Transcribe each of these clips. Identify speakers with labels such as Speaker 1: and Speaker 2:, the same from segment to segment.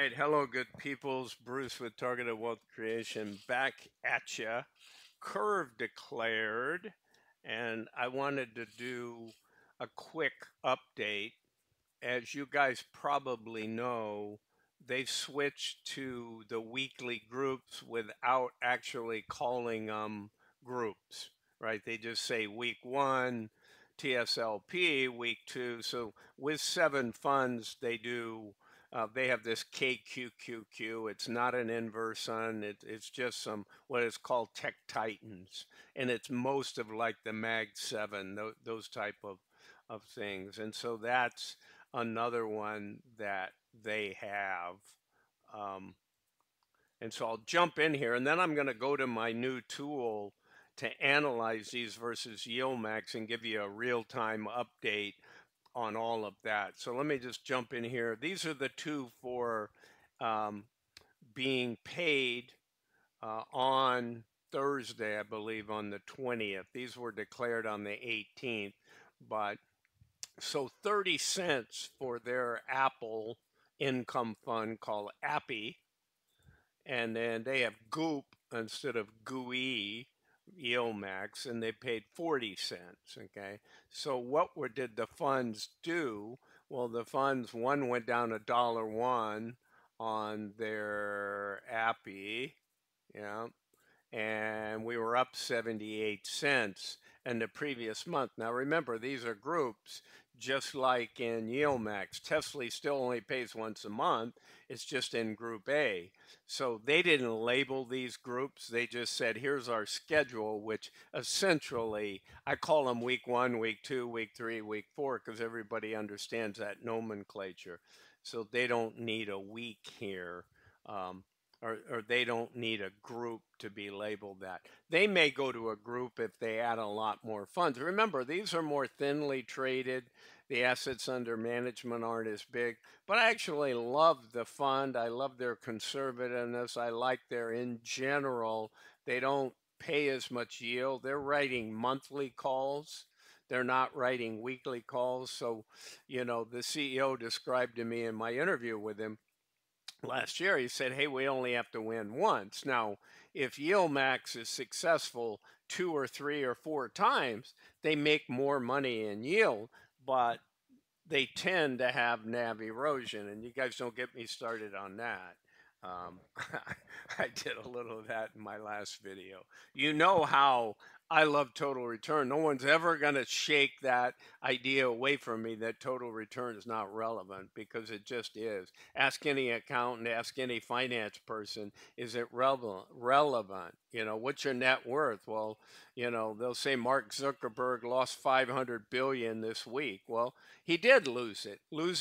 Speaker 1: right, hello, good peoples. Bruce with Targeted Wealth Creation back at ya. KURV declared, and I wanted to do a quick update. As you guys probably know, they've switched to the weekly groups without actually calling them groups, right? They just say week one, TSLP, week two. So with 7 funds, they have this KQQQ. It's not an inversion. It's just some what is called tech titans, and it's most of like the Mag 7, those type of things. And so that's another one that they have. Um, and so I'll jump in here, and then I'm going to go to my new tool to analyze these versus YieldMax and give you a real-time update on all of that. So let me just jump in here. These are the two for um, being paid on Thursday, I believe, on the 20th. These were declared on the 18th, but so 30 cents for their Apple income fund called AAPY, and then they have GOOP instead of GUI, YieldMax, and they paid 40 cents. Okay, so what did the funds do? Well, the funds, one went down $1 on their AAPY, yeah, and we were up 78 cents in the previous month. Now remember, these are groups, just like in YieldMax. Tesla still only pays once a month. It's just in Group A. So they didn't label these groups. They just said, here's our schedule, which essentially, I call them week 1, week 2, week 3, week 4, because everybody understands that nomenclature. So they don't need a week here. Or they don't need a group to be labeled that. They may go to a group if they add a lot more funds. Remember, these are more thinly traded. The assets under management aren't as big, but I actually love the fund. I love their conservativeness. I like their, in general, they don't pay as much yield. They're writing monthly calls. They're not writing weekly calls. So, the CEO described to me in my interview with him last year, he said, hey, we only have to win once. Now, if YieldMax is successful 2 or 3 or 4 times, they make more money in yield, but they tend to have NAV erosion. And you guys don't get me started on that. I did a little of that in my last video. You know how I love total return. No one's ever going to shake that idea away from me that total return is not relevant, because it just is. Ask any accountant, ask any finance person, is it relevant? What's your net worth? Well, they'll say Mark Zuckerberg lost 500 billion this week. Well, he did lose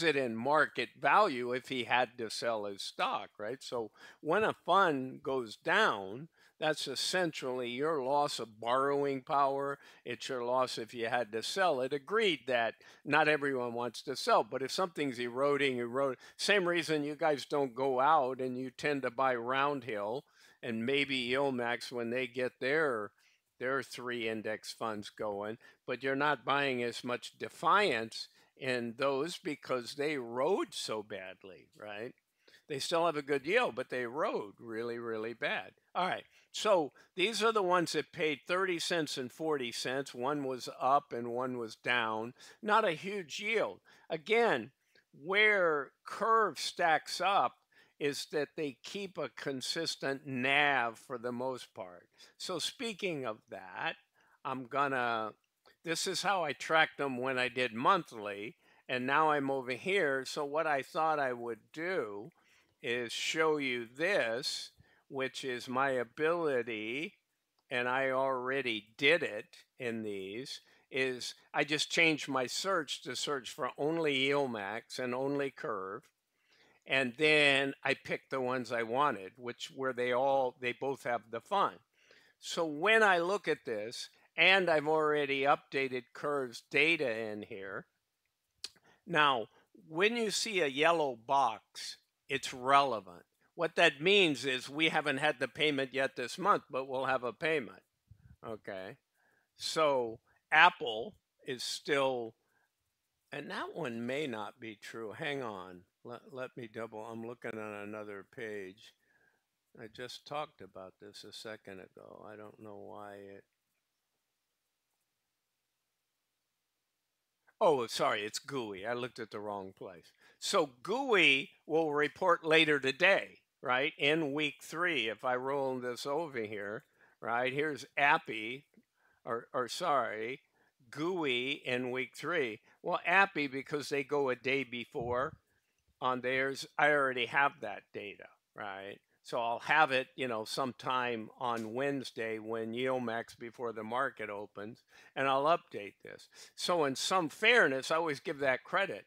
Speaker 1: it in market value if he had to sell his stock, right? So when a fund goes down, that's essentially your loss of borrowing power. It's your loss if you had to sell it. Agreed that not everyone wants to sell, but if something's eroding, same reason you guys don't go out and you tend to buy Roundhill and maybe YieldMax when they get their 3 index funds going, but you're not buying as much Defiance in those because they rode so badly, right? They still have a good yield, but they rode really, really bad. All right, so these are the ones that paid 30 cents and 40 cents. One was up and one was down. Not a huge yield. Again, where KURV stacks up is that they keep a consistent NAV for the most part. So speaking of that, this is how I tracked them when I did monthly, and now I'm over here. So what I thought I would do is show you this, which is my ability, and I already did it in these, is I just changed my search to search for only YieldMax and only KURV. And then I picked the ones I wanted, where they both have the fund. So when I look at this, and I've already updated KURV's data in here. Now, when you see a yellow box, it's relevant. What that means is we haven't had the payment yet this month, but we'll have a payment. Okay. So Apple is still, and that one may not be true. Hang on. let me double. I'm looking on another page. I just talked about this a second ago. I don't know why it. Oh, sorry, it's GUI. I looked at the wrong place. So GUI will report later today, right? In week 3, if I roll this over here, right? Here's AAPY, or sorry, GUI in week 3. Well, AAPY, because they go a day before on theirs, I already have that data, right? So I'll have it, sometime on Wednesday when Yield-Max before the market opens, and I'll update this. So in some fairness, I always give that credit.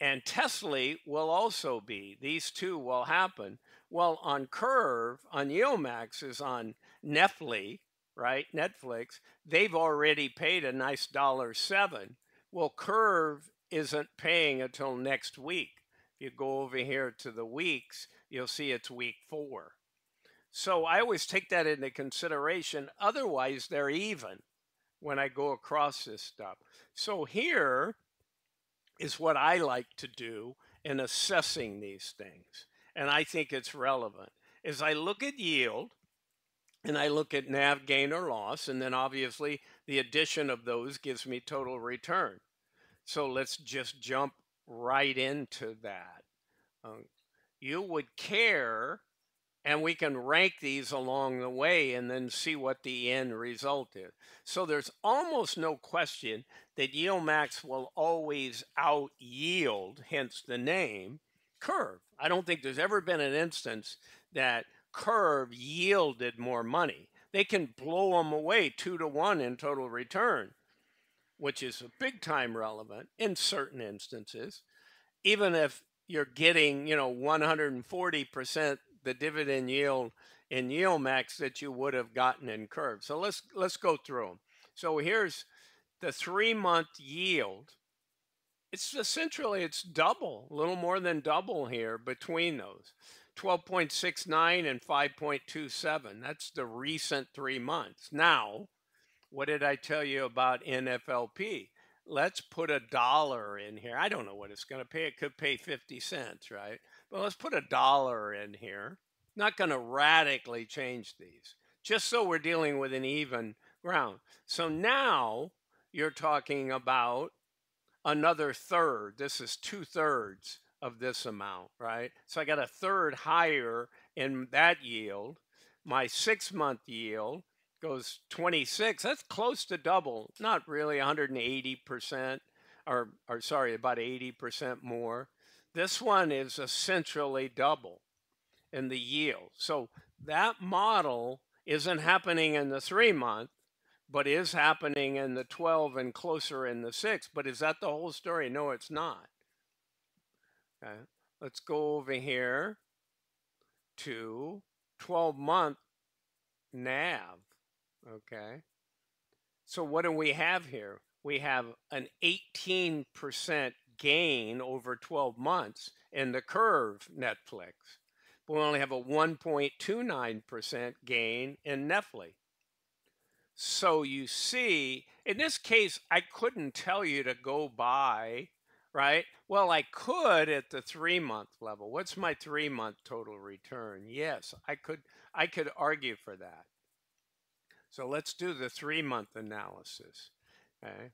Speaker 1: And Tesla will also be, these two will happen. Well, on KURV, on Yield-Max is on Netflix, right? Netflix, they've already paid a nice $1.07. Well, KURV isn't paying until next week. If you go over here to the weeks, you'll see it's week 4. So I always take that into consideration. Otherwise, they're even when I go across this stuff. So here is what I like to do in assessing these things. And I think it's relevant. Is I look at yield and I look at NAV gain or loss, and then obviously the addition of those gives me total return. So let's just jump right into that. You would care, and we can rank these along the way and then see what the end result is. So there's almost no question that Yield-Max will always out yield, hence the name, KURV. I don't think there's ever been an instance that KURV yielded more money. They can blow them away 2 to 1 in total return, which is big time relevant in certain instances. Even if you're getting, 140% the dividend yield in Yield-Max that you would have gotten in KURV. So let's go through them. So here's the 3-month yield. It's essentially, it's double, a little more than double here between those. 12.69 and 5.27. That's the recent 3 months. Now, what did I tell you about NFLP? Let's put $1 in here. I don't know what it's going to pay. It could pay 50 cents, right? But let's put $1 in here. Not going to radically change these, just so we're dealing with an even ground. So now you're talking about another third. This is 2/3 of this amount, right? So I got a third higher in that yield. My 6-month yield goes 26. That's close to double. Not really 180%, or sorry, about 80% more. This one is essentially double in the yield. So that model isn't happening in the 3-month, but is happening in the 12 and closer in the 6. But is that the whole story? No, it's not. Okay. Let's go over here to 12-month NAV. Okay. So what do we have here? We have an 18% gain over 12 months in the KURV Netflix. But we only have a 1.29% gain in Netflix. So you see, in this case, I couldn't tell you to go buy, right? Well, I could at the 3-month level. What's my 3-month total return? Yes, I could argue for that. So let's do the 3-month analysis. Okay.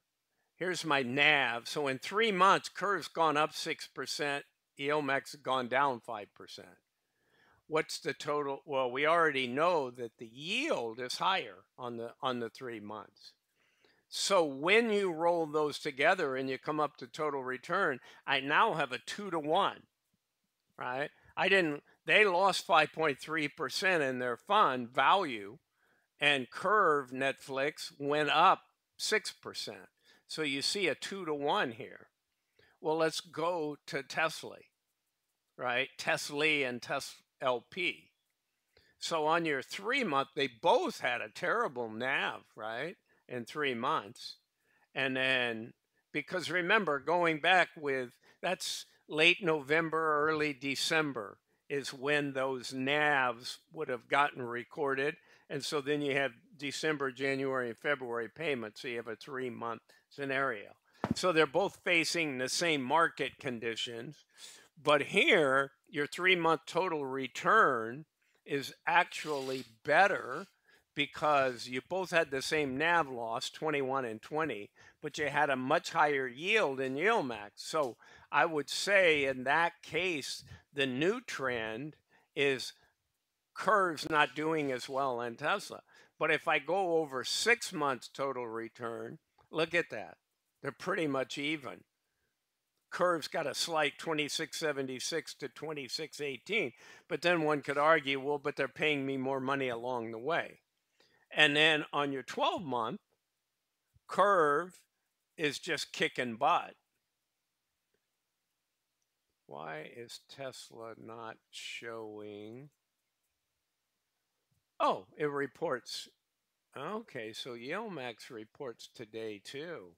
Speaker 1: Here's my NAV. So in 3 months, KURV's gone up 6%, Yield-Max has gone down 5%. What's the total? Well, we already know that the yield is higher on the 3 months. So when you roll those together and you come up to total return, I now have a 2 to 1, right? They lost 5.3% in their fund value, and KURV Netflix went up 6%. So you see a 2 to 1 here. Well, let's go to Tesla, right? Tesla and LP. So on your 3-month, they both had a terrible NAV, right? In 3 months. And then, because remember, going back that's late November, early December is when those NAVs would have gotten recorded. And so then you have December, January, and February payments. So you have a 3-month scenario. So they're both facing the same market conditions. But here, your 3-month total return is actually better because you both had the same NAV loss, 21 and 20, but you had a much higher yield in yield max. So I would say in that case, the new trend is KURV's not doing as well in Tesla. But if I go over 6 months total return, look at that. They're pretty much even. KURV's got a slight 2676 to 2618, but then one could argue, well, but they're paying me more money along the way. And then on your 12-month, KURV is just kicking butt. Why is Tesla not showing? Oh, it reports. Okay, so Yelmax reports today too.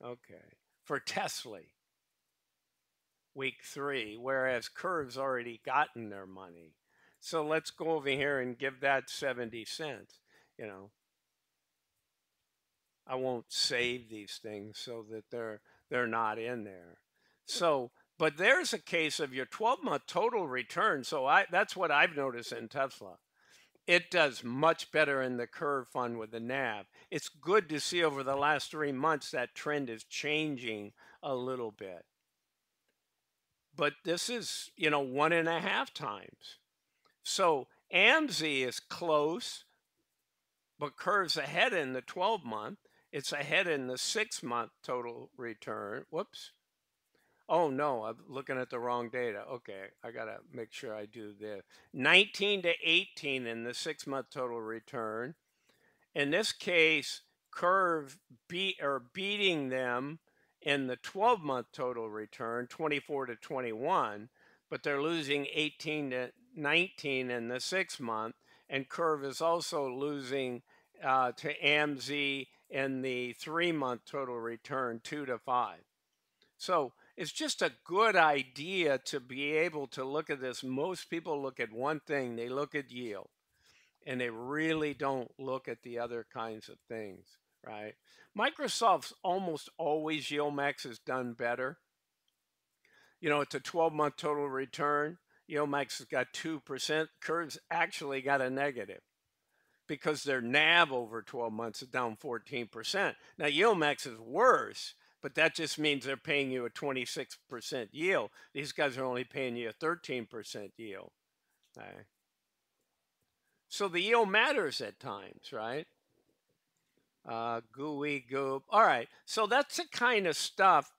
Speaker 1: Okay, for Tesla, week 3, whereas KURV's already gotten their money. So let's go over here and give that 70 cents. You know, I won't save these things so that they're not in there. So, but there's a case of your 12-month total return. So that's what I've noticed in Tesla. It does much better in the KURV fund with the NAV. It's good to see over the last 3 months that trend is changing a little bit. But this is, 1.5 times. So AMZ is close, but KURV's ahead in the 12-month. It's ahead in the 6-month total return. Whoops. Oh no, I'm looking at the wrong data. Okay, I gotta make sure I do this. 19 to 18 in the 6-month total return. In this case, KURV beating them in the 12-month total return, 24 to 21, but they're losing 18 to 19 in the 6-month, and KURV is also losing to AMZ in the 3-month total return, 2 to 5. So it's just a good idea to be able to look at this. Most people look at one thing, they look at yield, and they really don't look at the other kinds of things, right? Microsoft's almost always yield max has done better. It's a 12-month total return. Yield max has got 2%. KURV's actually got a negative because their NAV over 12 months is down 14%. Now, yield max is worse, but that just means they're paying you a 26% yield. These guys are only paying you a 13% yield. Right? So the yield matters at times, right? GUI, GOOP. All right, so that's the kind of stuff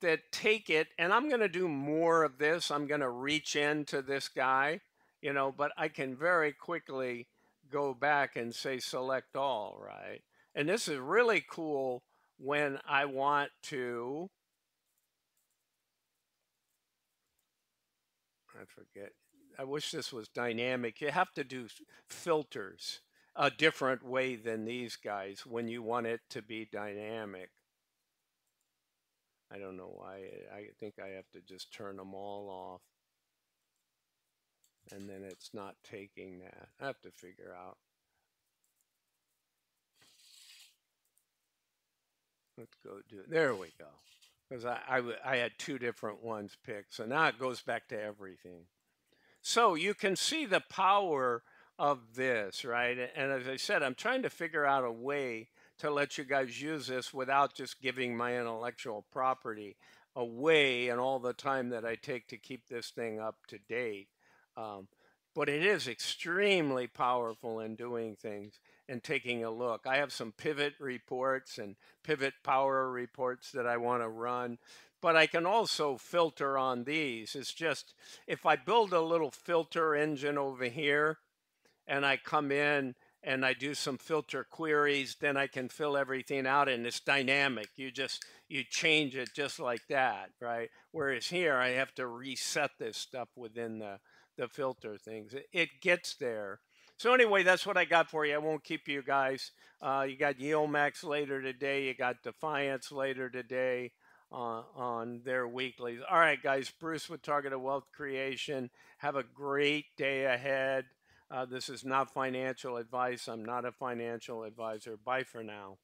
Speaker 1: that take it, and I'm going to do more of this. I'm going to reach into this guy, but I can very quickly go back and say select all, right? And this is really cool when I want to, I forget, I wish this was dynamic. You have to do filters a different way than these guys when you want it to be dynamic. I don't know why. I think I have to just turn them all off. And then it's not taking that. I have to figure out. Let's go do it. There we go. Because I had 2 different ones picked. So now it goes back to everything. So you can see the power of this, right? And as I said, I'm trying to figure out a way to let you guys use this without just giving my intellectual property away and all the time that I take to keep this thing up to date. But it is extremely powerful in doing things and taking a look. I have some pivot reports and pivot power reports that I want to run, but I can also filter on these. It's just, if I build a little filter engine over here and I come in and I do some filter queries, then I can fill everything out and it's dynamic. You change it just like that, right? Whereas here I have to reset this stuff within the filter things. It gets there. So anyway, that's what I got for you. I won't keep you guys. You got Yield Max later today. You got Defiance later today on their weeklies. All right, guys. Bruce with Targeted Wealth Creation. Have a great day ahead. This is not financial advice. I'm not a financial advisor. Bye for now.